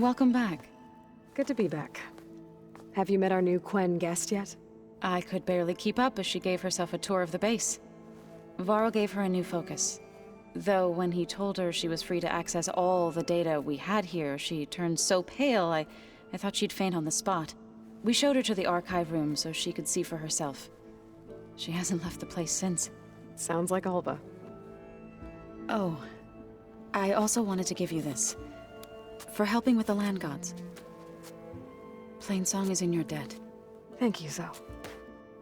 Welcome back. Good to be back. Have you met our new Quen guest yet? I could barely keep up as she gave herself a tour of the base. Varl gave her a new focus. Though when he told her she was free to access all the data we had here, she turned so pale I thought she'd faint on the spot. We showed her to the archive room so she could see for herself. She hasn't left the place since. Sounds like Alba. Oh, I also wanted to give you this. For helping with the land gods. Plainsong is in your debt. Thank you, Zoe.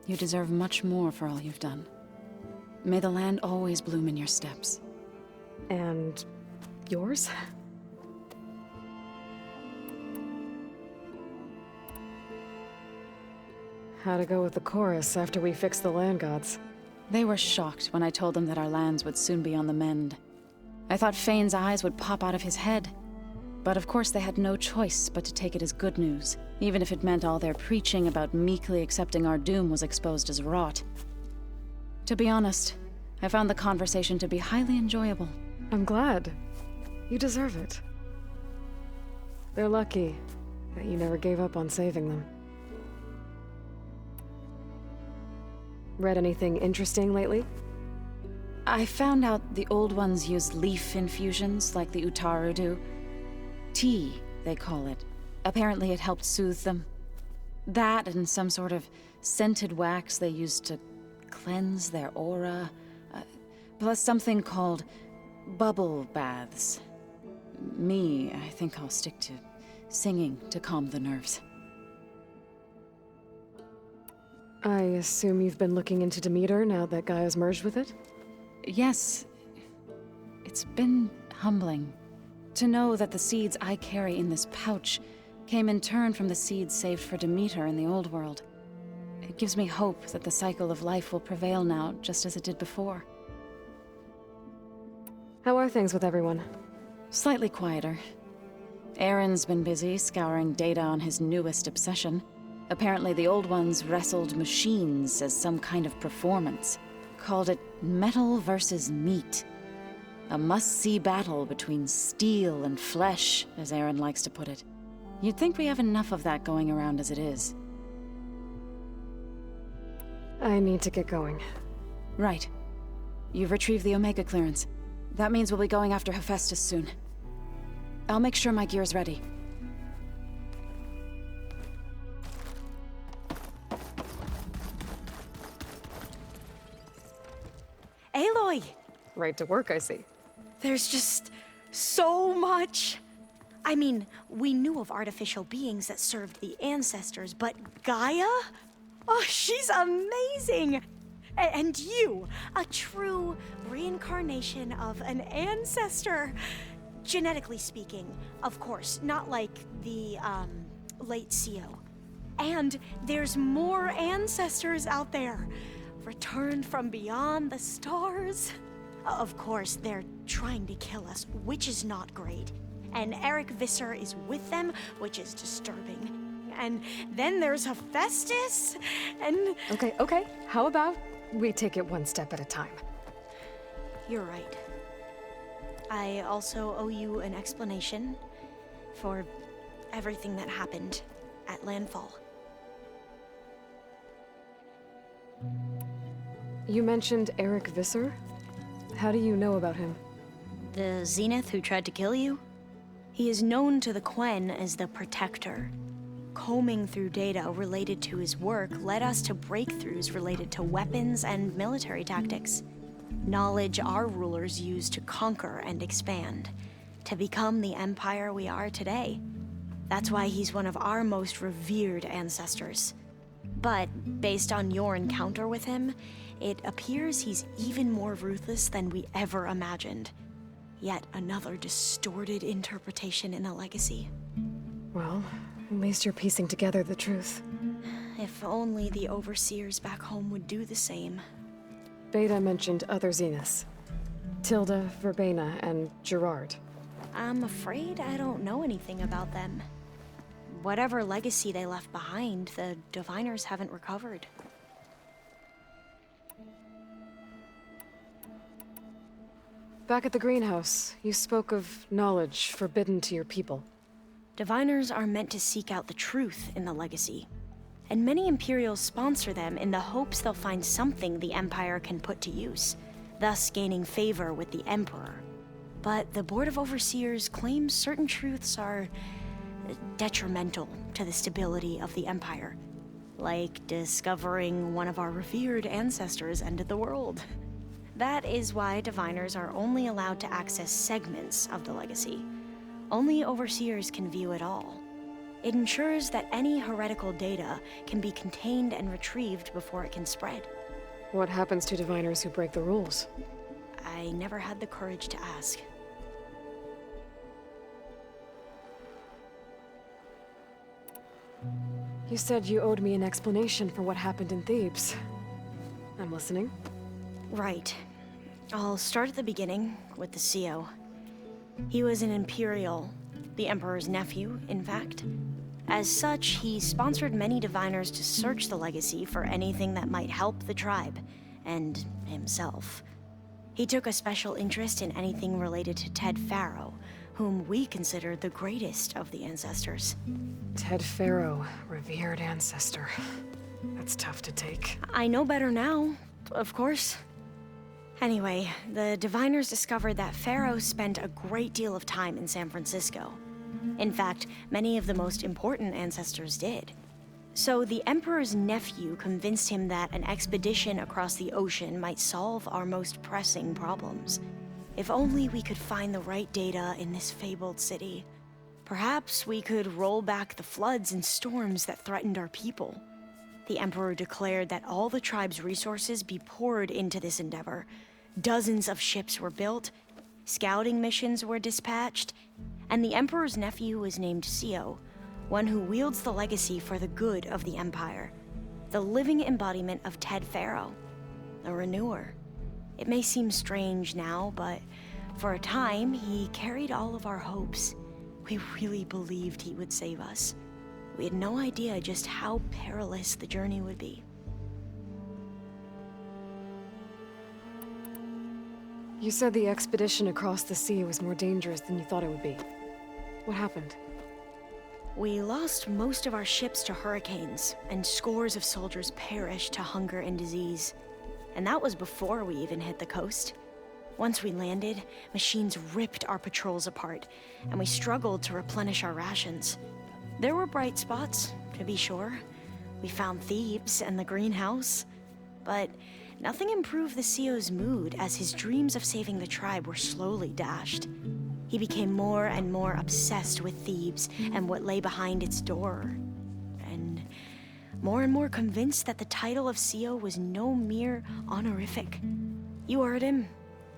You deserve much more for all you've done. May the land always bloom in your steps. And yours? How'd it go with the chorus after we fixed the land gods? They were shocked when I told them that our lands would soon be on the mend. I thought Fane's eyes would pop out of his head. But of course they had no choice but to take it as good news, even if it meant all their preaching about meekly accepting our doom was exposed as rot. To be honest, I found the conversation to be highly enjoyable. I'm glad. You deserve it. They're lucky that you never gave up on saving them. Read anything interesting lately? I found out the old ones use leaf infusions like the Utaru do. Tea, they call it. Apparently it helped soothe them. That and some sort of scented wax they used to cleanse their aura. Plus something called bubble baths. I think I'll stick to singing to calm the nerves. I assume you've been looking into Demeter now that Gaia's merged with it? Yes. It's been humbling. To know that the seeds I carry in this pouch came in turn from the seeds saved for Demeter in the old world. It gives me hope that the cycle of life will prevail now, just as it did before. How are things with everyone? Slightly quieter. Aaron's been busy scouring data on his newest obsession. Apparently the old ones wrestled machines as some kind of performance. Called it metal versus meat. A must-see battle between steel and flesh, as Aaron likes to put it. You'd think we have enough of that going around as it is. I need to get going. Right. You've retrieved the Omega clearance. That means we'll be going after Hephaestus soon. I'll make sure my gear's ready. Aloy! Right to work, I see. There's just so much. I mean, we knew of artificial beings that served the ancestors, but Gaia? Oh, she's amazing! And you, a true reincarnation of an ancestor. Genetically speaking, of course, not like the, late CO. And there's more ancestors out there, returned from beyond the stars. Of course, they're trying to kill us, which is not great. And Eric Visser is with them, which is disturbing. And then there's Hephaestus, and... Okay. How about we take it one step at a time? You're right. I also owe you an explanation for everything that happened at Landfall. You mentioned Eric Visser? How do you know about him? The Zenith who tried to kill you? He is known to the Quen as the Protector. Combing through data related to his work led us to breakthroughs related to weapons and military tactics. Knowledge our rulers used to conquer and expand, to become the empire we are today. That's why he's one of our most revered ancestors. But based on your encounter with him, it appears he's even more ruthless than we ever imagined. Yet another distorted interpretation in the legacy. Well, at least you're piecing together the truth. If only the overseers back home would do the same. Beta mentioned other Zeniths. Tilda, Verbena, and Gerard. I'm afraid I don't know anything about them. Whatever legacy they left behind, the Diviners haven't recovered. Back at the greenhouse, you spoke of knowledge forbidden to your people. Diviners are meant to seek out the truth in the legacy, and many Imperials sponsor them in the hopes they'll find something the Empire can put to use, thus gaining favor with the Emperor. But the Board of Overseers claims certain truths are detrimental to the stability of the Empire, like discovering one of our revered ancestors ended the world. That is why Diviners are only allowed to access segments of the legacy. Only Overseers can view it all. It ensures that any heretical data can be contained and retrieved before it can spread. What happens to Diviners who break the rules? I never had the courage to ask. You said you owed me an explanation for what happened in Thebes. I'm listening. Right. I'll start at the beginning with the CEO. He was an Imperial, the Emperor's nephew, in fact. As such, he sponsored many Diviners to search the legacy for anything that might help the tribe, and himself. He took a special interest in anything related to Ted Faro, whom we consider the greatest of the ancestors. Ted Faro, revered ancestor. That's tough to take. I know better now, of course. Anyway, the Diviners discovered that Faro spent a great deal of time in San Francisco. In fact, many of the most important ancestors did. So the Emperor's nephew convinced him that an expedition across the ocean might solve our most pressing problems. If only we could find the right data in this fabled city. Perhaps we could roll back the floods and storms that threatened our people. The Emperor declared that all the tribe's resources be poured into this endeavor. Dozens of ships were built, scouting missions were dispatched, and the Emperor's nephew was named Sio, one who wields the legacy for the good of the Empire. The living embodiment of Ted Faro, a renewer. It may seem strange now, but for a time, he carried all of our hopes. We really believed he would save us. We had no idea just how perilous the journey would be. You said the expedition across the sea was more dangerous than you thought it would be. What happened? We lost most of our ships to hurricanes, and scores of soldiers perished to hunger and disease. And that was before we even hit the coast. Once we landed, machines ripped our patrols apart, and we struggled to replenish our rations. There were bright spots, to be sure. We found Thebes and the greenhouse. But nothing improved the CEO's mood as his dreams of saving the tribe were slowly dashed. He became more and more obsessed with Thebes and what lay behind its door. And more convinced that the title of CEO was no mere honorific. You heard him,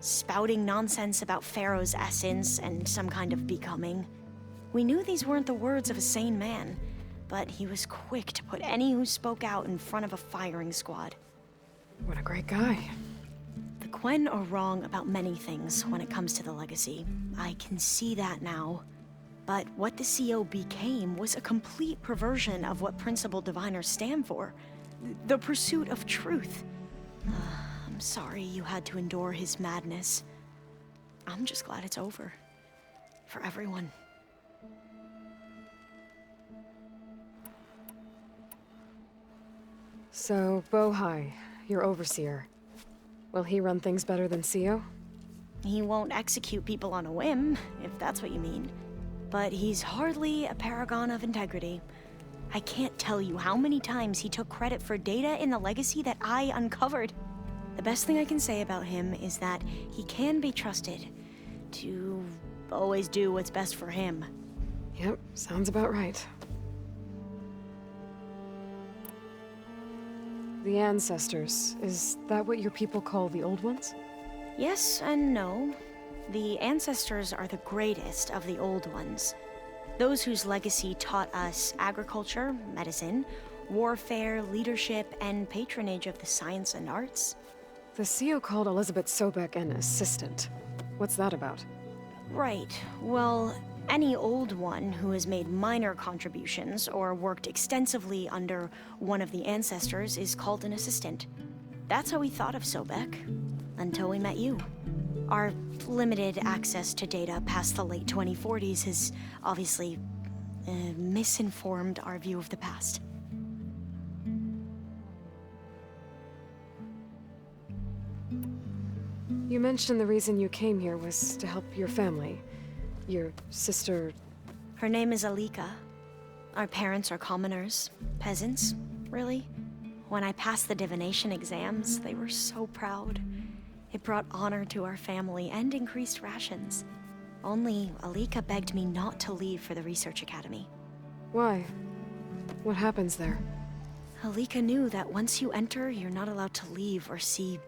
spouting nonsense about Pharaoh's essence and some kind of becoming. We knew these weren't the words of a sane man, but he was quick to put any who spoke out in front of a firing squad. What a great guy. The Quen are wrong about many things when it comes to the legacy. I can see that now. But what the CEO became was a complete perversion of what Principal Diviners stand for. The pursuit of truth. I'm sorry you had to endure his madness. I'm just glad it's over. For everyone. So, Bohai, your overseer. Will he run things better than CEO? He won't execute people on a whim, if that's what you mean. But he's hardly a paragon of integrity. I can't tell you how many times he took credit for data in the legacy that I uncovered. The best thing I can say about him is that he can be trusted to always do what's best for him. Yep, sounds about right. The ancestors, is that what your people call the old ones? Yes and no. The ancestors are the greatest of the old ones. Those whose legacy taught us agriculture, medicine, warfare, leadership, and patronage of the science and arts. The CEO called Elizabeth Sobek an assistant. What's that about? Right. Well, any old one who has made minor contributions or worked extensively under one of the ancestors is called an assistant. That's how we thought of Sobek, until we met you. Our limited access to data past the late 2040s has obviously misinformed our view of the past. You mentioned the reason you came here was to help your family. Your sister... Her name is Alika. Our parents are commoners, peasants, really. When I passed the divination exams, they were so proud. It brought honor to our family and increased rations. Only Alika begged me not to leave for the research academy. Why? What happens there? Alika knew that once you enter, you're not allowed to leave or see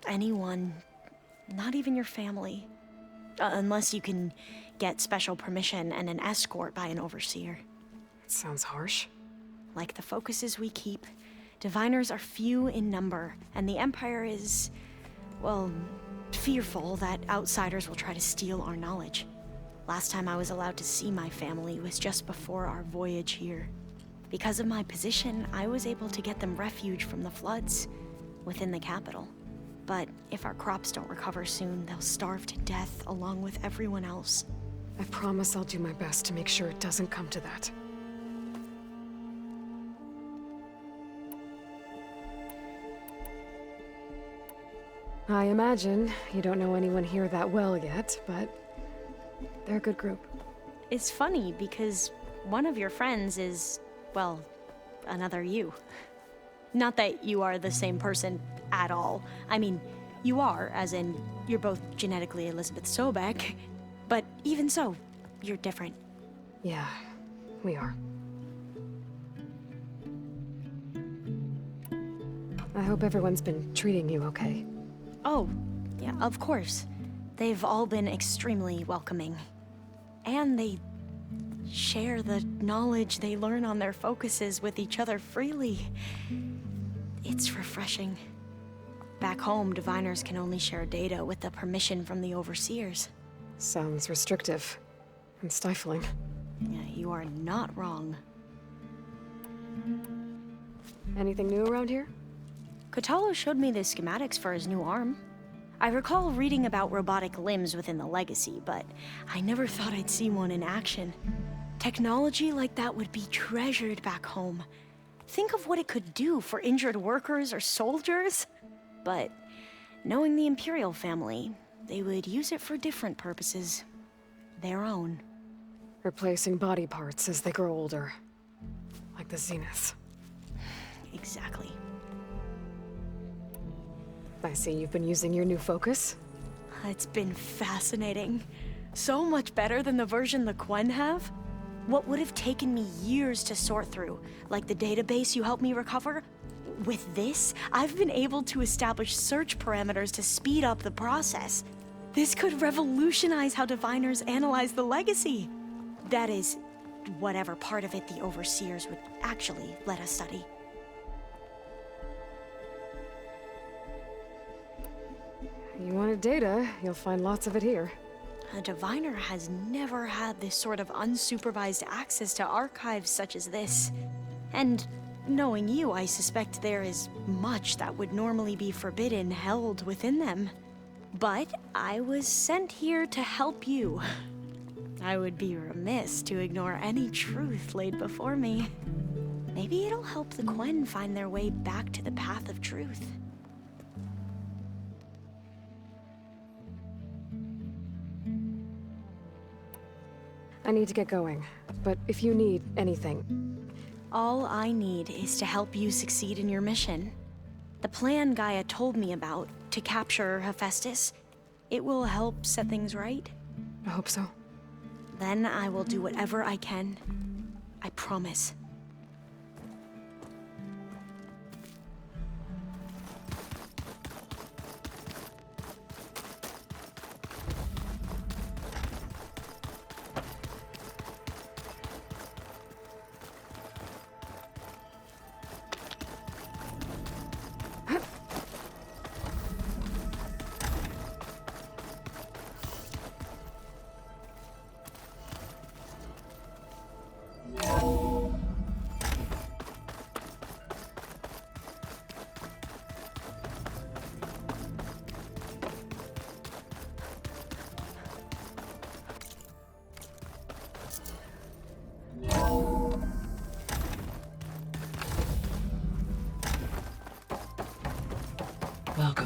anyone, not even your family. Unless you can get special permission and an escort by an overseer. It sounds harsh. Like the focuses we keep, diviners are few in number, and the Empire is, well, fearful that outsiders will try to steal our knowledge. Last time I was allowed to see my family was just before our voyage here. Because of my position, I was able to get them refuge from the floods within the capital. But if our crops don't recover soon, they'll starve to death along with everyone else. I promise I'll do my best to make sure it doesn't come to that. I imagine you don't know anyone here that well yet, but they're a good group. It's funny because one of your friends is, well, another you. Not that you are the same person at all. I mean, you are, as in, you're both genetically Elizabeth Sobek, but even so, you're different. Yeah, we are. I hope everyone's been treating you okay. Oh, yeah, of course. They've all been extremely welcoming. And they share the knowledge they learn on their focuses with each other freely. It's refreshing. Back home, diviners can only share data with the permission from the overseers. Sounds restrictive and stifling. Yeah, you are not wrong. Anything new around here? Kotallo showed me the schematics for his new arm. I recall reading about robotic limbs within the Legacy, but I never thought I'd see one in action. Technology like that would be treasured back home. Think of what it could do for injured workers or soldiers. But knowing the Imperial family, they would use it for different purposes. Their own. Replacing body parts as they grow older. Like the Zeniths. Exactly. I see you've been using your new focus. It's been fascinating. So much better than the version the Quen have. What would have taken me years to sort through, like the database you helped me recover, with this, I've been able to establish search parameters to speed up the process. This could revolutionize how diviners analyze the Legacy. That is, whatever part of it the Overseers would actually let us study. You wanted data, you'll find lots of it here. A diviner has never had this sort of unsupervised access to archives such as this. And knowing you, I suspect there is much that would normally be forbidden held within them. But I was sent here to help you. I would be remiss to ignore any truth laid before me. Maybe it'll help the Quen find their way back to the path of truth. I need to get going, but if you need anything... All I need is to help you succeed in your mission. The plan Gaia told me about, to capture Hephaestus, it will help set things right. I hope so. Then I will do whatever I can. I promise.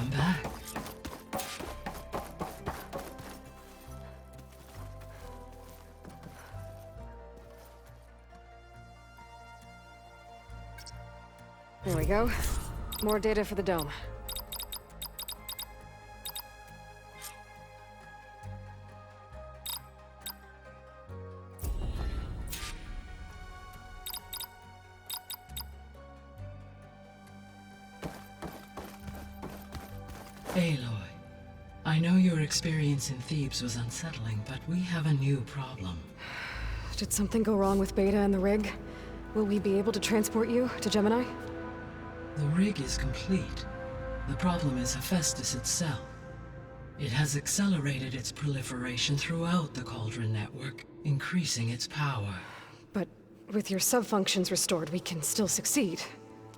Welcome back. There we go. More data for the dome. Aloy, I know your experience in Thebes was unsettling, but we have a new problem. Did something go wrong with Beta and the rig? Will we be able to transport you to Gemini? The rig is complete. The problem is Hephaestus itself. It has accelerated its proliferation throughout the Cauldron network, increasing its power. But with your subfunctions restored, we can still succeed,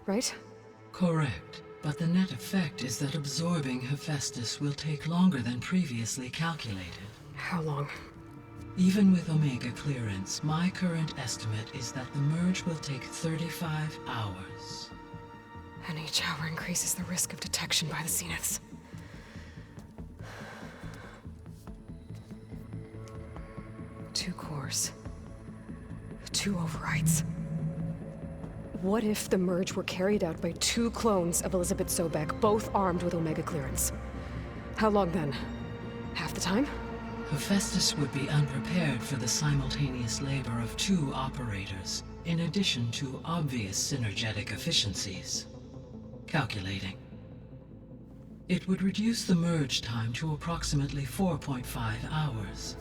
right? Correct. But the net effect is that absorbing Hephaestus will take longer than previously calculated. How long? Even with Omega clearance, my current estimate is that the merge will take 35 hours. And each hour increases the risk of detection by the Zeniths. Two cores. Two overrides. What if the merge were carried out by two clones of Elizabeth Sobek, both armed with Omega clearance? How long then? Half the time? Hephaestus would be unprepared for the simultaneous labor of two operators, in addition to obvious synergetic efficiencies. Calculating. It would reduce the merge time to approximately 4.5 hours.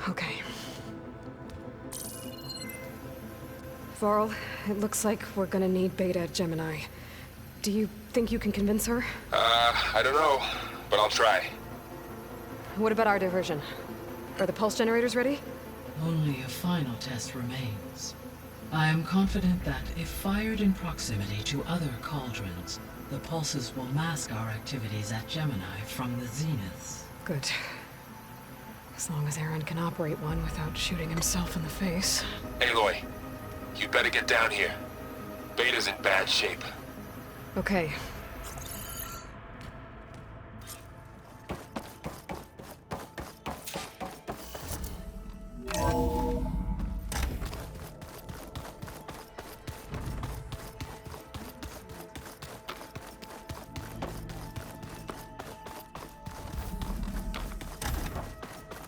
Okay. Varl, it looks like we're gonna need Beta at Gemini. Do you think you can convince her? I don't know, but I'll try. What about our diversion? Are the pulse generators ready? Only a final test remains. I am confident that if fired in proximity to other cauldrons, the pulses will mask our activities at Gemini from the Zeniths. Good. As long as Aaron can operate one without shooting himself in the face. Aloy, you better get down here. Beta's in bad shape. Okay.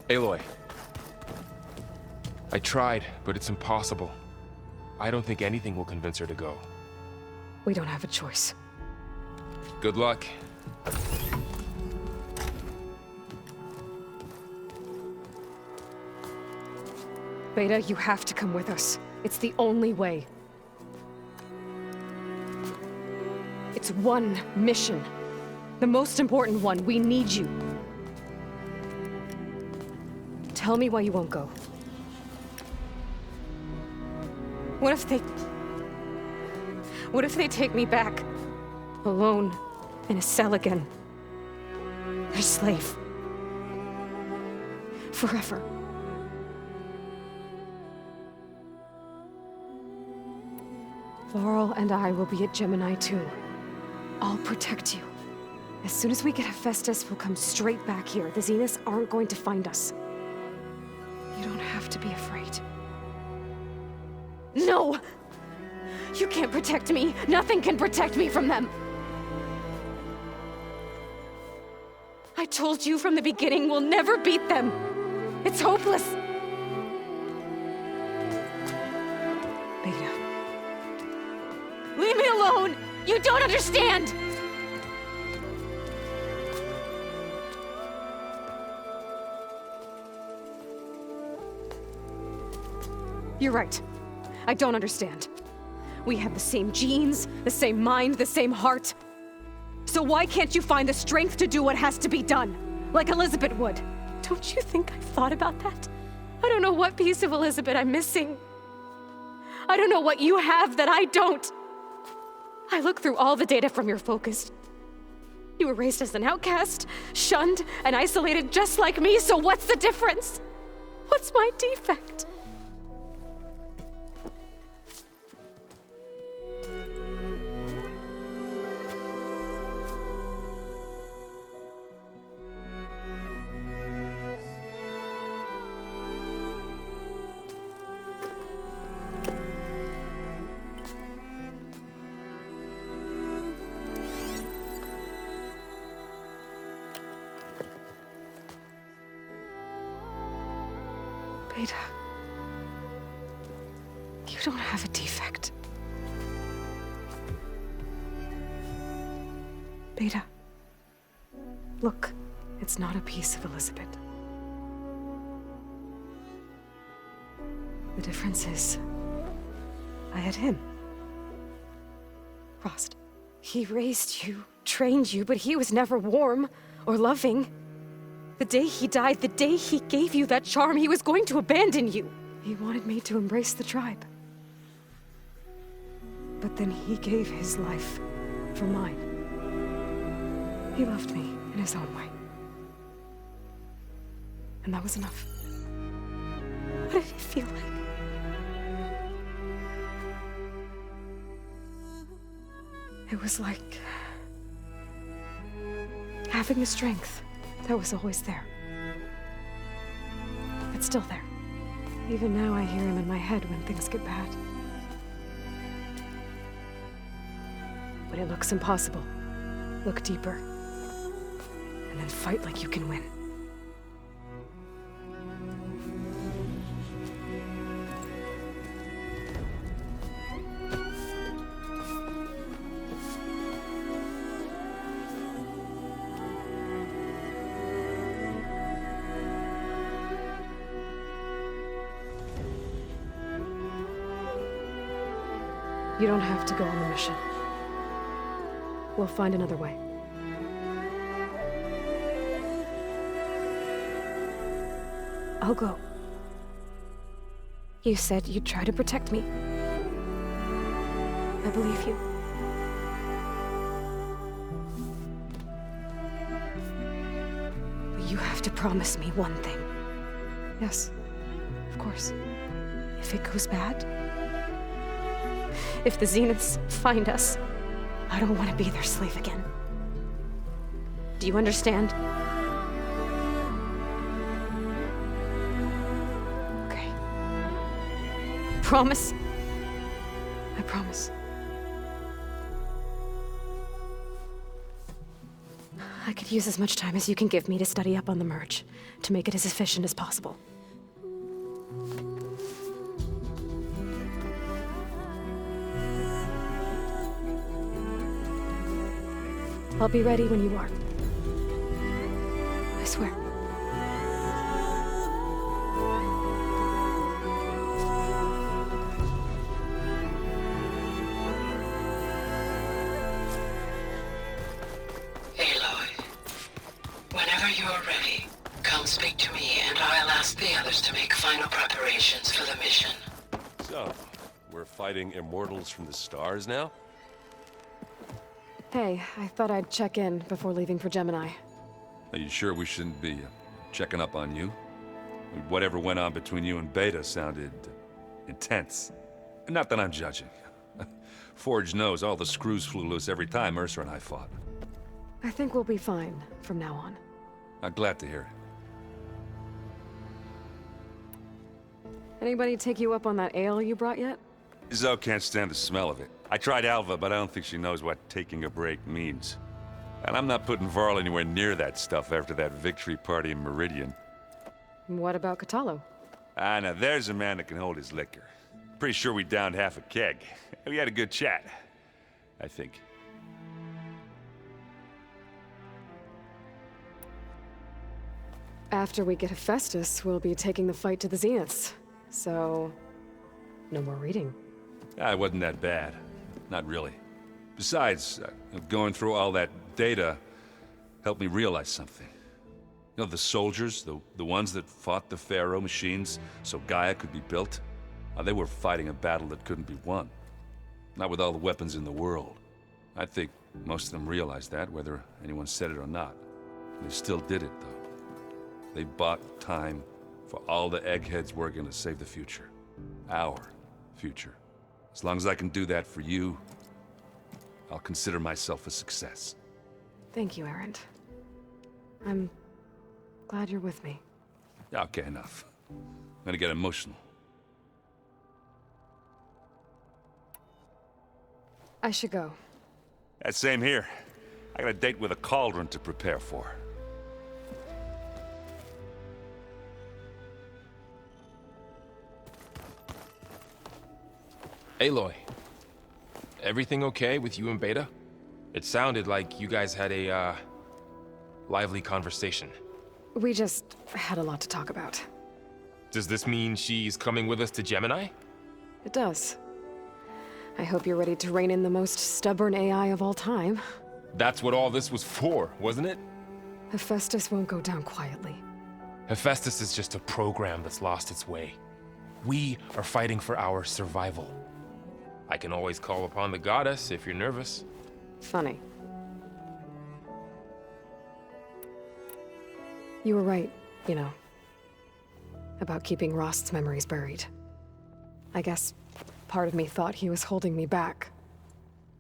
Aloy. I tried, but it's impossible. I don't think anything will convince her to go. We don't have a choice. Good luck. Beta, you have to come with us. It's the only way. It's one mission. The most important one. We need you. Tell me why you won't go. What if they take me back? Alone, in a cell again. Their slave. Forever. Varl and I will be at Gemini too. I'll protect you. As soon as we get Hephaestus, we'll come straight back here. The Zeniths aren't going to find us. You don't have to be afraid. No! You can't protect me. Nothing can protect me from them. I told you from the beginning we'll never beat them. It's hopeless. Beta. Leave me alone! You don't understand! You're right. I don't understand. We have the same genes, the same mind, the same heart. So why can't you find the strength to do what has to be done? Like Elizabeth would. Don't you think I've thought about that? I don't know what piece of Elizabeth I'm missing. I don't know what you have that I don't. I look through all the data from your focus. You were raised as an outcast, shunned, and isolated just like me, so what's the difference? What's my defect? Beta. You don't have a defect. Beta. Look, it's not a piece of Elizabeth. The difference is, I had him. Rost. He raised you, trained you, but he was never warm or loving. The day he died, the day he gave you that charm, he was going to abandon you. He wanted me to embrace the tribe. But then he gave his life for mine. He loved me in his own way. And that was enough. What did it feel like? It was like having the strength that was always there. It's still there. Even now I hear him in my head when things get bad. When it looks impossible, look deeper. And then fight like you can win. You don't have to go on the mission. We'll find another way. I'll go. You said you'd try to protect me. I believe you. But you have to promise me one thing. Yes, of course. If it goes bad, if the Zeniths find us, I don't want to be their slave again. Do you understand? Okay. Promise? I promise. I could use as much time as you can give me to study up on the merge, to make it as efficient as possible. I'll be ready when you are. I swear. Aloy, whenever you're ready, come speak to me and I'll ask the others to make final preparations for the mission. So, we're fighting immortals from the stars now? Hey, I thought I'd check in before leaving for Gemini. Are you sure we shouldn't be checking up on you? Whatever went on between you and Beta sounded intense. Not that I'm judging. Forge knows all the screws flew loose every time Mercer and I fought. I think we'll be fine from now on. I'm glad to hear it. Anybody take you up on that ale you brought yet? Zoe can't stand the smell of it. I tried Alva, but I don't think she knows what taking a break means. And I'm not putting Varl anywhere near that stuff after that victory party in Meridian. What about Kotallo? Ah, now there's a man that can hold his liquor. Pretty sure we downed half a keg. We had a good chat, I think. After we get Hephaestus, we'll be taking the fight to the Zeniths. So, no more reading. Ah, it wasn't that bad. Not really. Besides, going through all that data helped me realize something. You know, the soldiers, the ones that fought the Pharaoh machines so Gaia could be built, they were fighting a battle that couldn't be won. Not with all the weapons in the world. I think most of them realized that, whether anyone said it or not. They still did it, though. They bought time for all the eggheads working to save the future. Our future. As long as I can do that for you, I'll consider myself a success. Thank you, Erend. I'm glad you're with me. Okay, enough. I'm gonna get emotional. I should go. Same here. I got a date with a cauldron to prepare for. Aloy, everything okay with you and Beta? It sounded like you guys had a, lively conversation. We just had a lot to talk about. Does this mean she's coming with us to Gemini? It does. I hope you're ready to rein in the most stubborn AI of all time. That's what all this was for, wasn't it? Hephaestus won't go down quietly. Hephaestus is just a program that's lost its way. We are fighting for our survival. I can always call upon the goddess if you're nervous. Funny. You were right, you know, about keeping Rost's memories buried. I guess part of me thought he was holding me back,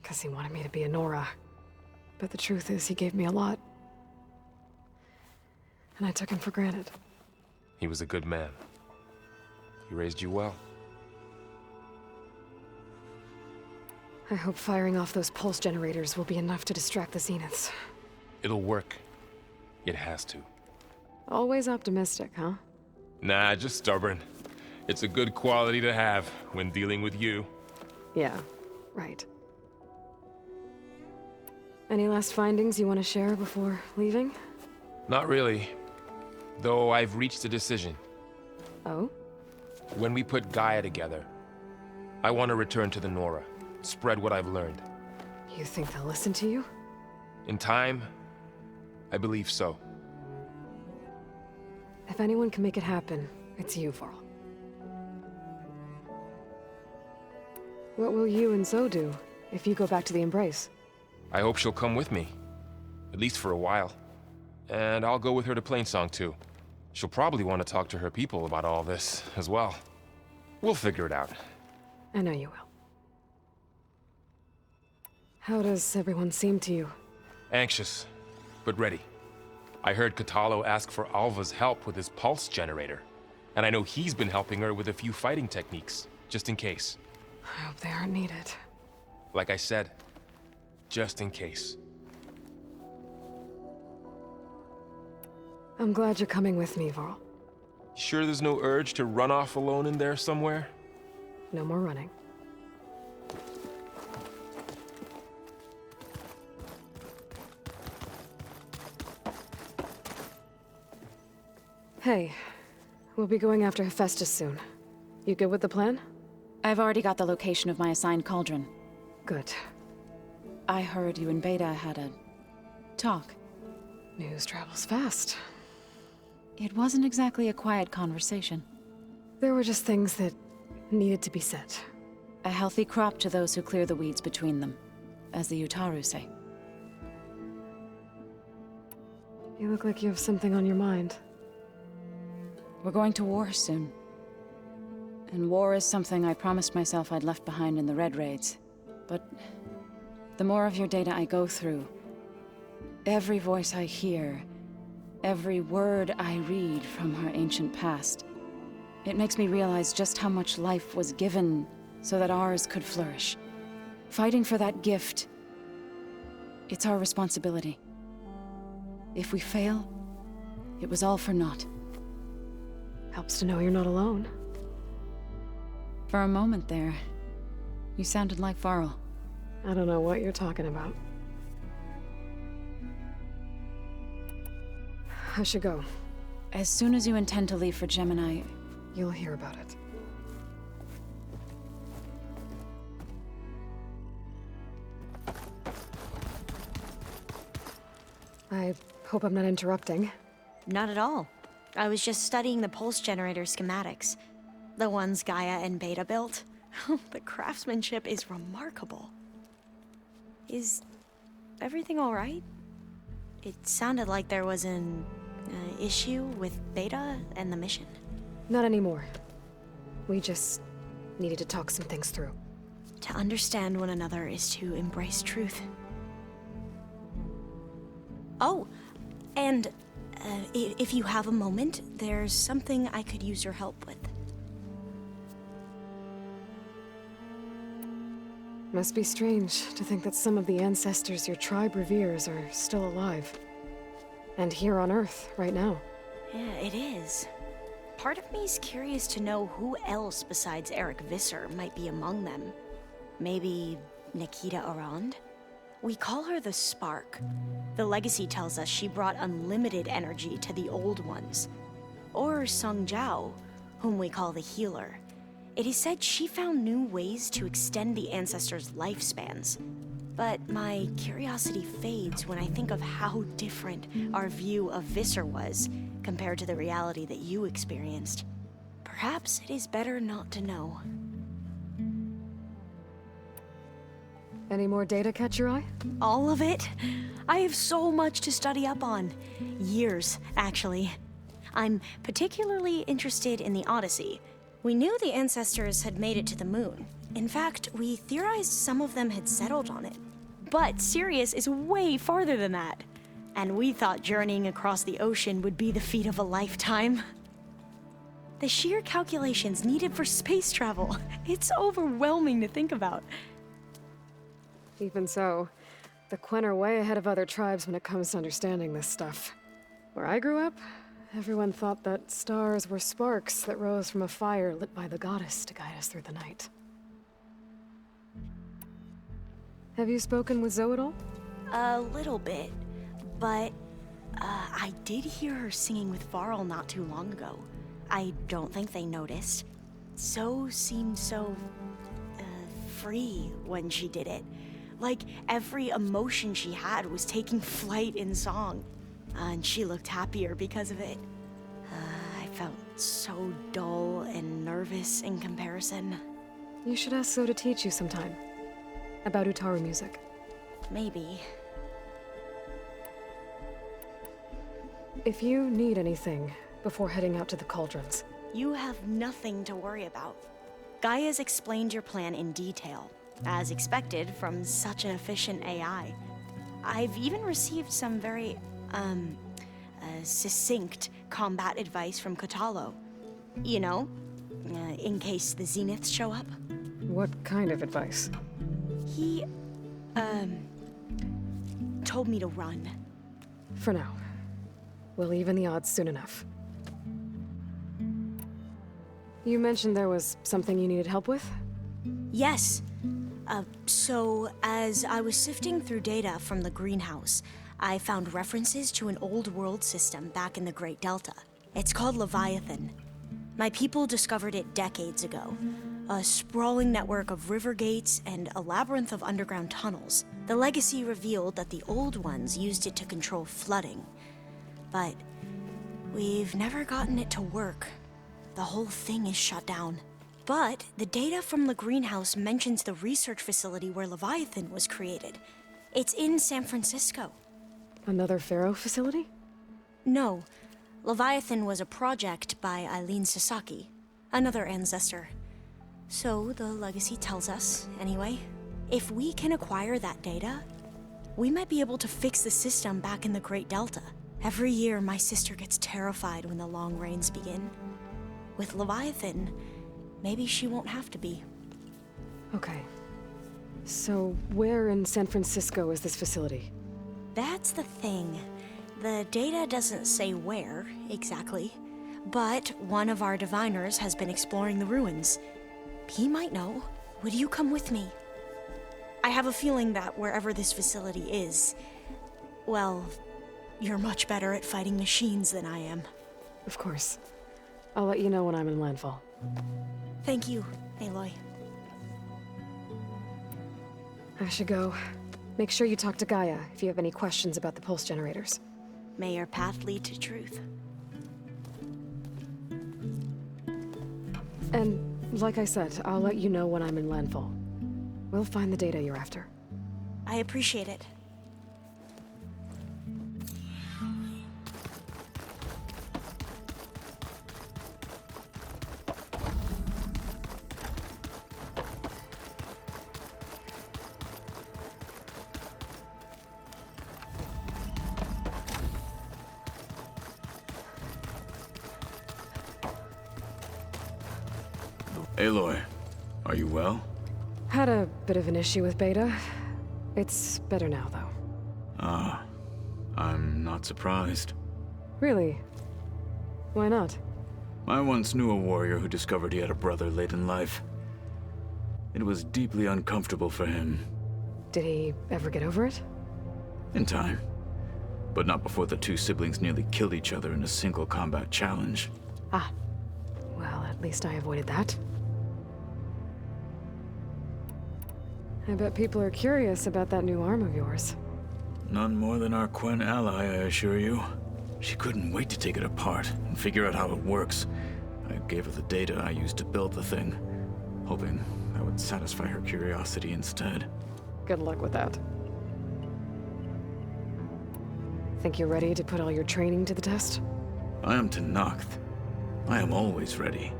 because he wanted me to be a Nora. But the truth is, he gave me a lot. And I took him for granted. He was a good man. He raised you well. I hope firing off those pulse generators will be enough to distract the Zeniths. It'll work. It has to. Always optimistic, huh? Nah, just stubborn. It's a good quality to have when dealing with you. Yeah, right. Any last findings you want to share before leaving? Not really. Though I've reached a decision. Oh? When we put Gaia together, I want to return to the Nora. Spread what I've learned. You think they'll listen to you? In time, I believe so. If anyone can make it happen, it's you, Varl. What will you and Zoe do if you go back to the Embrace? I hope she'll come with me. At least for a while. And I'll go with her to Plainsong too. She'll probably want to talk to her people about all this as well. We'll figure it out. I know you will. How does everyone seem to you? Anxious, but ready. I heard Kotallo ask for Alva's help with his pulse generator. And I know he's been helping her with a few fighting techniques, just in case. I hope they aren't needed. Like I said, just in case. I'm glad you're coming with me, Varl. Sure there's no urge to run off alone in there somewhere? No more running. Hey, we'll be going after Hephaestus soon. You good with the plan? I've already got the location of my assigned cauldron. Good. I heard you and Beta had a talk. News travels fast. It wasn't exactly a quiet conversation. There were just things that needed to be said. A healthy crop to those who clear the weeds between them, as the Utaru say. You look like you have something on your mind. We're going to war soon. And war is something I promised myself I'd left behind in the Red Raids. But the more of your data I go through, every voice I hear, every word I read from her ancient past, it makes me realize just how much life was given so that ours could flourish. Fighting for that gift, it's our responsibility. If we fail, it was all for naught. Helps to know you're not alone. For a moment there, you sounded like Varl. I don't know what you're talking about. I should go. As soon as you intend to leave for Gemini, You'll hear about it. I hope I'm not interrupting. Not at all. I was just studying the pulse generator schematics. The ones Gaia and Beta built. The craftsmanship is remarkable. Is everything all right? It sounded like there was an issue with Beta and the mission. Not anymore. We just needed to talk some things through. To understand one another is to embrace truth. Oh, and if you have a moment, there's something I could use your help with. Must be strange to think that some of the ancestors your tribe reveres are still alive. And here on Earth, right now. Yeah, it is. Part of me's curious to know who else besides Eric Visser might be among them. Maybe Nikita Arand? We call her the Spark. The legacy tells us she brought unlimited energy to the Old Ones. Or Sung Jiao, whom we call the Healer. It is said she found new ways to extend the ancestors' lifespans. But my curiosity fades when I think of how different our view of Visser was compared to the reality that you experienced. Perhaps it is better not to know. Any more data catch your eye? All of it? I have so much to study up on. Years, actually. I'm particularly interested in the Odyssey. We knew the ancestors had made it to the moon. In fact, we theorized some of them had settled on it. But Sirius is way farther than that. And we thought journeying across the ocean would be the feat of a lifetime. The sheer calculations needed for space travel, it's overwhelming to think about. Even so, the Quen are way ahead of other tribes when it comes to understanding this stuff. Where I grew up, everyone thought that stars were sparks that rose from a fire lit by the goddess to guide us through the night. Have you spoken with Zoe at all? A little bit, but I did hear her singing with Varl not too long ago. I don't think they noticed. Zoe seemed so free when she did it. Like every emotion she had was taking flight in song. And she looked happier because of it. I felt so dull and nervous in comparison. You should ask Zoe to teach you sometime. About Utaru music. Maybe. If you need anything before heading out to the cauldrons. You have nothing to worry about. Gaia's explained your plan in detail, as expected from such an efficient AI. I've even received some very, succinct combat advice from Kotallo. You know, in case the Zeniths show up. What kind of advice? He, told me to run. For now. We'll even the odds soon enough. You mentioned there was something you needed help with? Yes. So, as I was sifting through data from the greenhouse, I found references to an old world system back in the Great Delta. It's called Leviathan. My people discovered it decades ago. A sprawling network of river gates and a labyrinth of underground tunnels. The legacy revealed that the Old Ones used it to control flooding. But we've never gotten it to work. The whole thing is shut down. But the data from the greenhouse mentions the research facility where Leviathan was created. It's in San Francisco. Another Pharaoh facility? No. Leviathan was a project by Eileen Sasaki, another ancestor. So the legacy tells us, anyway. If we can acquire that data, we might be able to fix the system back in the Great Delta. Every year, my sister gets terrified when the long rains begin. With Leviathan, maybe she won't have to be. Okay. So, where in San Francisco is this facility? That's the thing. The data doesn't say where, exactly. But one of our diviners has been exploring the ruins. He might know. Would you come with me? I have a feeling that wherever this facility is, well, you're much better at fighting machines than I am. Of course. I'll let you know when I'm in landfall. Thank you, Aloy. I should go. Make sure you talk to Gaia if you have any questions about the pulse generators. May your path lead to truth. And, like I said, I'll let you know when I'm in landfall. We'll find the data you're after. I appreciate it. Aloy, are you well? Had a bit of an issue with Beta. It's better now, though. Ah, I'm not surprised. Really? Why not? I once knew a warrior who discovered he had a brother late in life. It was deeply uncomfortable for him. Did he ever get over it? In time. But not before the two siblings nearly killed each other in a single combat challenge. Ah. Well, at least I avoided that. I bet people are curious about that new arm of yours. None more than our Quen ally, I assure you. She couldn't wait to take it apart and figure out how it works. I gave her the data I used to build the thing, hoping that would satisfy her curiosity instead. Good luck with that. Think you're ready to put all your training to the test? I am Tenakth. I am always ready.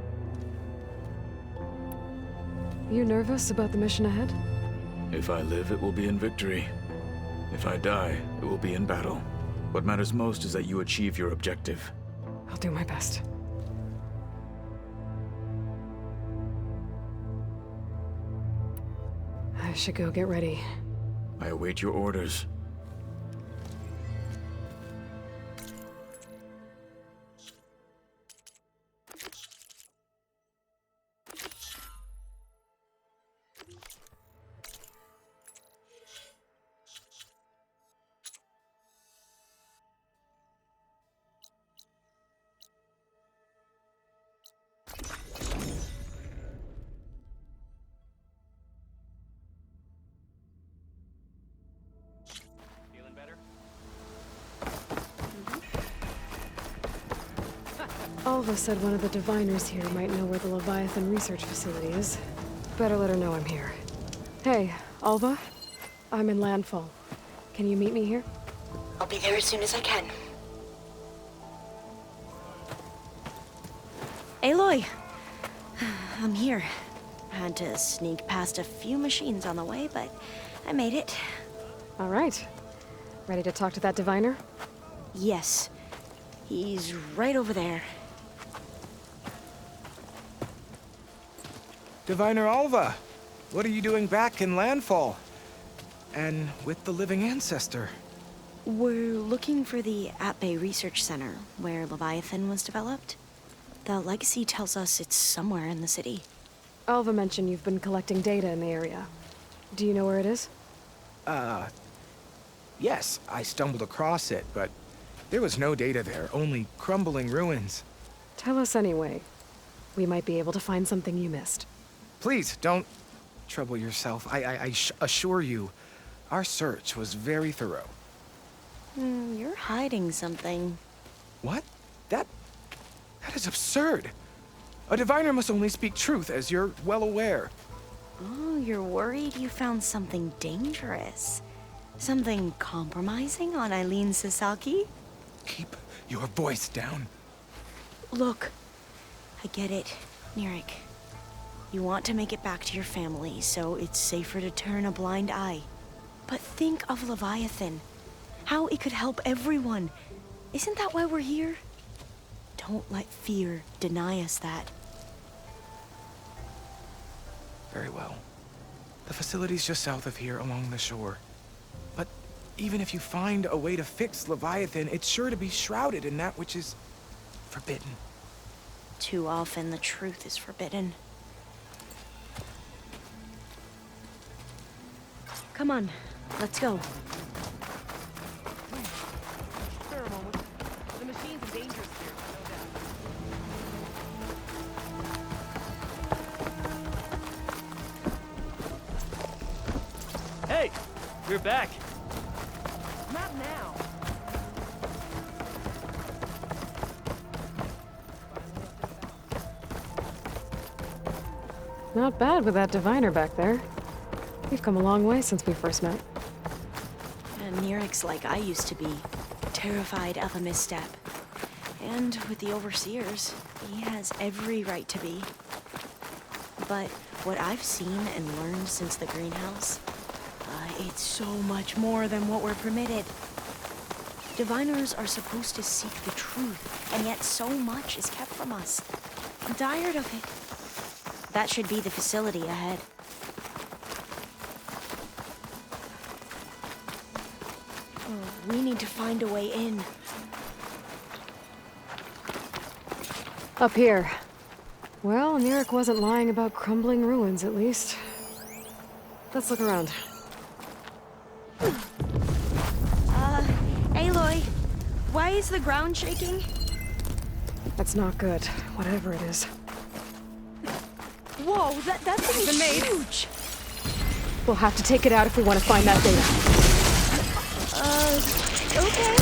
You nervous about the mission ahead? If I live, it will be in victory. If I die, it will be in battle. What matters most is that you achieve your objective. I'll do my best. I should go get ready. I await your orders. Alva said one of the diviners here might know where the Leviathan research facility is. Better let her know I'm here. Hey, Alva? I'm in Landfall. Can you meet me here? I'll be there as soon as I can. Aloy! I'm here. Had to sneak past a few machines on the way, but I made it. All right. Ready to talk to that diviner? Yes. He's right over there. Diviner Alva, what are you doing back in Landfall? And with the living ancestor? We're looking for the At-Bay Research Center, where Leviathan was developed. The legacy tells us it's somewhere in the city. Alva mentioned you've been collecting data in the area. Do you know where it is? Yes, I stumbled across it, but there was no data there, only crumbling ruins. Tell us anyway. We might be able to find something you missed. Please, don't trouble yourself. I assure you, our search was very thorough. You're hiding something. What? That is absurd. A diviner must only speak truth, as you're well aware. Oh, you're worried you found something dangerous. Something compromising on Eileen Sasaki? Keep your voice down. Look, I get it, Nirik. You want to make it back to your family, so it's safer to turn a blind eye. But think of Leviathan. How it could help everyone. Isn't that why we're here? Don't let fear deny us that. Very well. The facility's just south of here, along the shore. But even if you find a way to fix Leviathan, it's sure to be shrouded in that which is forbidden. Too often the truth is forbidden. Come on, let's go. Spare a moment. The machine's in danger here, no doubt. Hey! We're back! Not now. Not bad with that diviner back there. We've come a long way since we first met. And Nirik's like I used to be, terrified of a misstep. And with the Overseers, he has every right to be. But what I've seen and learned since the greenhouse, it's so much more than what we're permitted. Diviners are supposed to seek the truth, and yet so much is kept from us. I'm tired of it. That should be the facility ahead. We need to find a way in. Up here. Well, Nirik wasn't lying about crumbling ruins, at least. Let's look around. Aloy, why is the ground shaking? That's not good, whatever it is. Whoa, that thing is huge! We'll have to take it out if we want to find that data. Okay.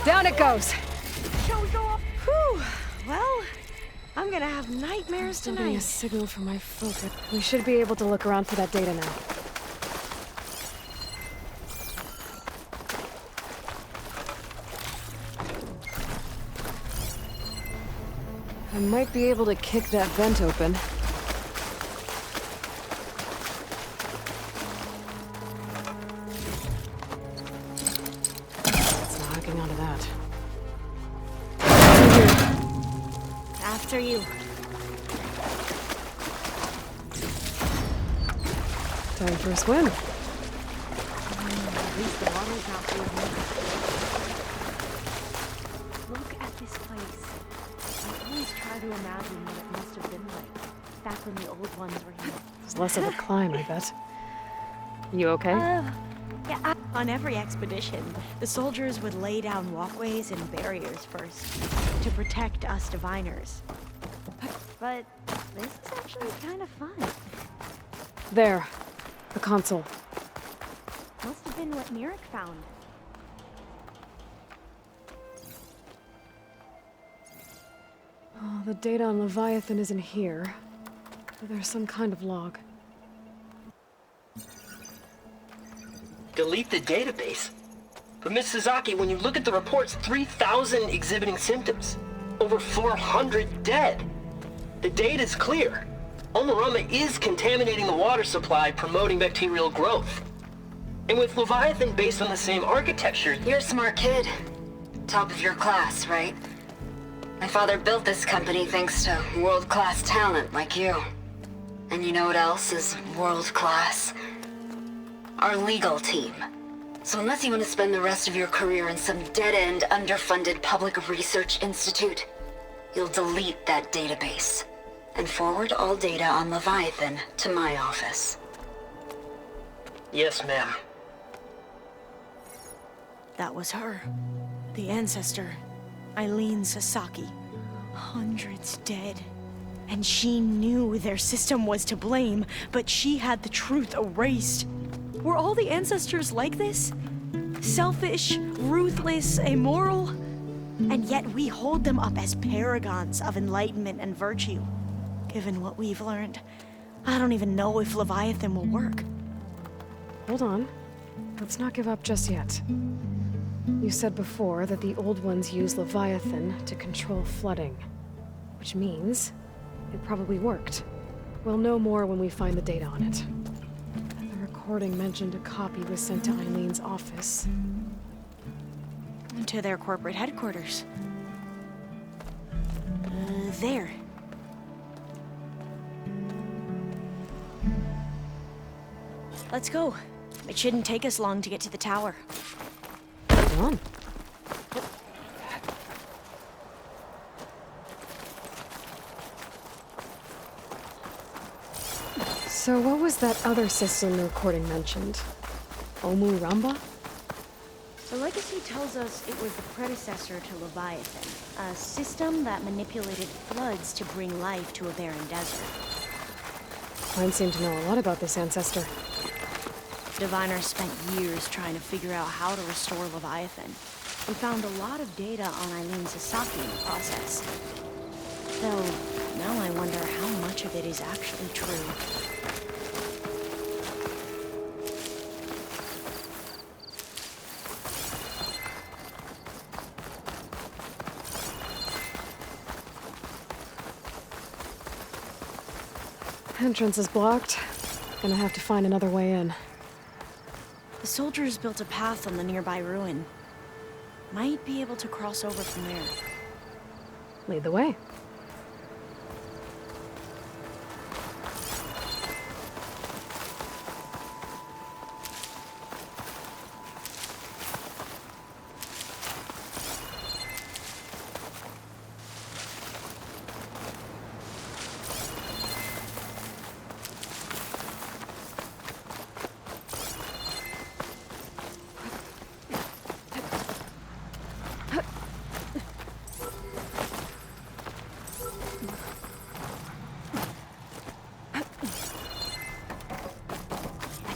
Down it goes! Whew. Well, I'm gonna have nightmares Still getting a tonight. signal from my focus. We should be able to look around for that data now. I might be able to kick that vent open. It's not hooking onto that. After you. Time for a swim. At least the water's not freezing. Look at this place. I always try to imagine what it must have been like back when the old ones were here. It's less of a climb, I bet. You okay? Yeah, on every expedition, the soldiers would lay down walkways and barriers first to protect us diviners. But this is actually kind of fun. There. The console. Must have been what Mirek found. Oh, the data on Leviathan isn't here. So there's some kind of log. Delete the database? But Miss Sasaki, when you look at the reports, 3,000 exhibiting symptoms. Over 400 dead. The data's clear. Omurama is contaminating the water supply, promoting bacterial growth. And with Leviathan based on the same architecture... You're a smart kid. Top of your class, right? My father built this company thanks to world-class talent like you. And you know what else is world-class? Our legal team. So unless you want to spend the rest of your career in some dead-end, underfunded public research institute, you'll delete that database and forward all data on Leviathan to my office. Yes, ma'am. That was her. The ancestor. Eileen Sasaki. Hundreds dead. And she knew their system was to blame, but she had the truth erased. Were all the ancestors like this? Selfish, ruthless, immoral? And yet we hold them up as paragons of enlightenment and virtue. Given what we've learned, I don't even know if Leviathan will work. Hold on. Let's not give up just yet. You said before that the Old Ones use Leviathan to control flooding. Which means it probably worked. We'll know more when we find the data on it. The recording mentioned a copy was sent to Eileen's office. To their corporate headquarters. There. Let's go. It shouldn't take us long to get to the tower. Come on. So what was that other system the recording mentioned? Omurama? The legacy tells us it was the predecessor to Leviathan, a system that manipulated floods to bring life to a barren desert. Mine seem to know a lot about this ancestor. Diviners spent years trying to figure out how to restore Leviathan. We found a lot of data on Eileen Sasaki in the process. Though, now I wonder how much of it is actually true. Entrance is blocked. Gonna have to find another way in. The soldiers built a path on the nearby ruin. Might be able to cross over from there. Lead the way.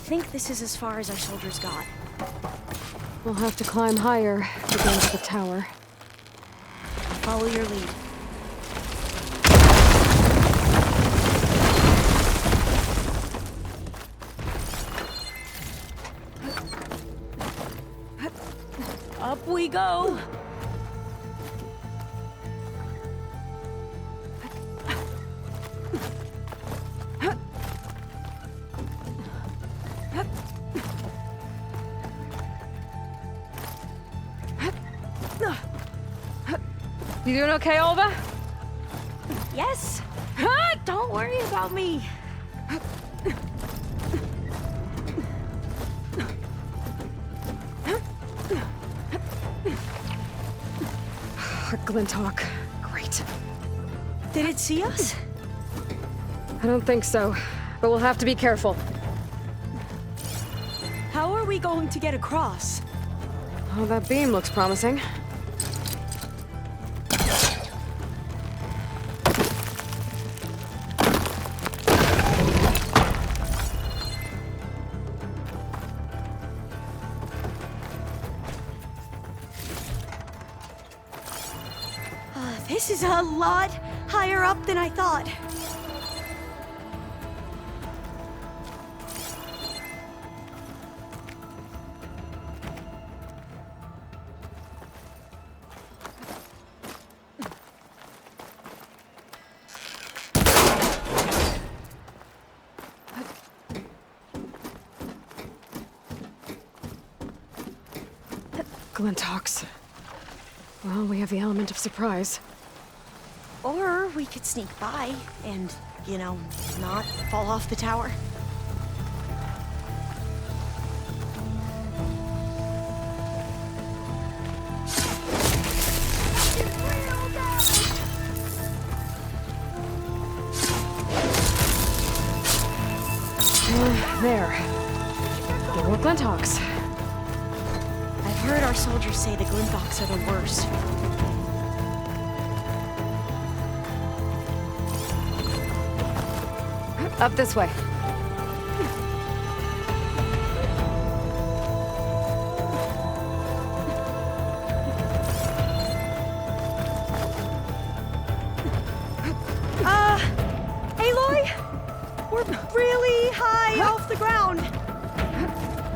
I think this is as far as our soldiers got. We'll have to climb higher to get into the tower. Follow your lead. Up we go! You doing okay, Olva? Yes! Don't worry about me! Glinthawk. Great. Did it see us? I don't think so, but we'll have to be careful. How are we going to get across? Oh, that beam looks promising. This is a lot higher up than I thought. Glintox. Well, we have the element of surprise. Or we could sneak by and, you know, not fall off the tower. There. No more Glintox. I've heard our soldiers say the Glintox are the worst. Up this way. Aloy? We're really high off the ground.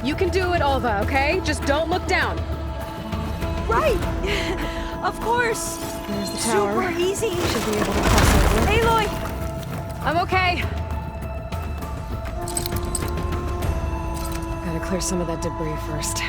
You can do it, Alva, okay? Just don't look down. Right! Of course! There's the tower. Super easy! Should be able to cross over. Aloy! I'm okay. Gotta clear some of that debris first.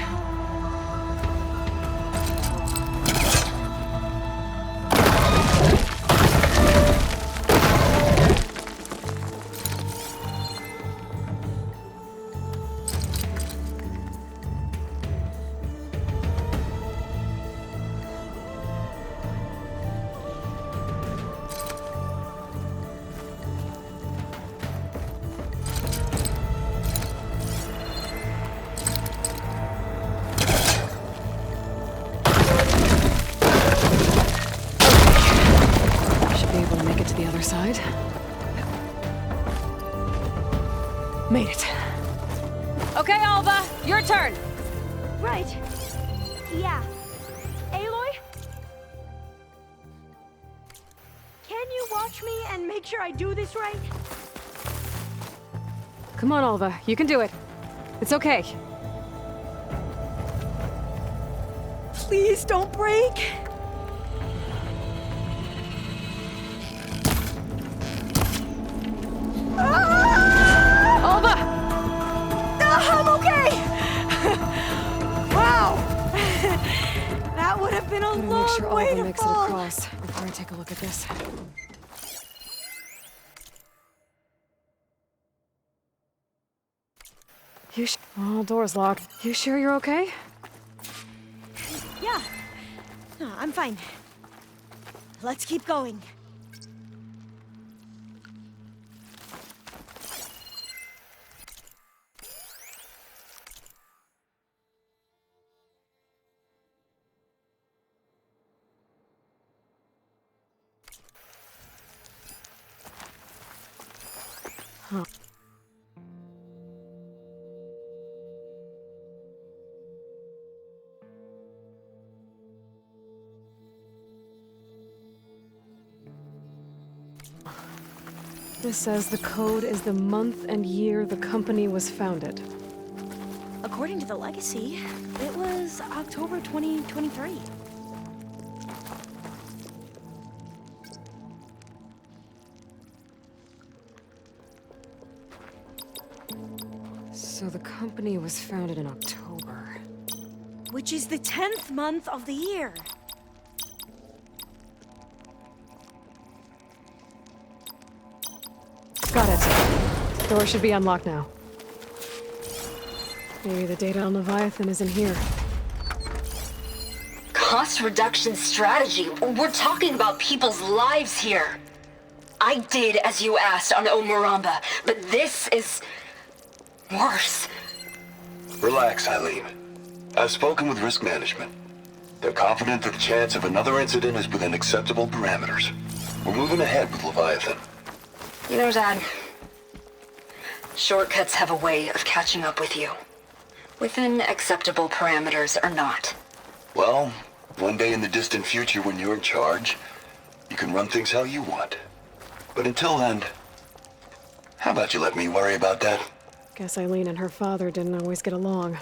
Side. Made it. Okay, Alva, your turn. Right. Yeah. Aloy? Can you watch me and make sure I do this right? Come on, Alva, you can do it. It's okay. Please don't break. Alva! I'm okay! Wow! That would have been a I'm gonna long make sure way Alva to makes it fall. across before I take a look at this. Oh, door's locked. You sure you're okay? Yeah. No, I'm fine. Let's keep going. Huh. This says the code is the month and year the company was founded. According to the legacy, it was October 2023. So the company was founded in October. Which is the 10th month of the year. Got it. Door should be unlocked now. Maybe the data on Leviathan is in here. Cost reduction strategy? We're talking about people's lives here. I did as you asked on Omuramba, but this is worse. Relax, Eileen. I've spoken with risk management. They're confident that the chance of another incident is within acceptable parameters. We're moving ahead with Leviathan. You know, Dad, shortcuts have a way of catching up with you. Within acceptable parameters or not. Well, one day in the distant future when you're in charge, you can run things how you want. But until then, how about you let me worry about that? Guess Eileen and her father didn't always get along.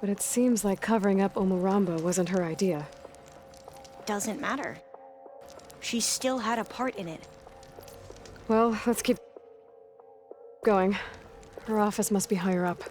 But it seems like covering up Omuramba wasn't her idea. Doesn't matter. She still had a part in it. Well, let's keep going. Her office must be higher up.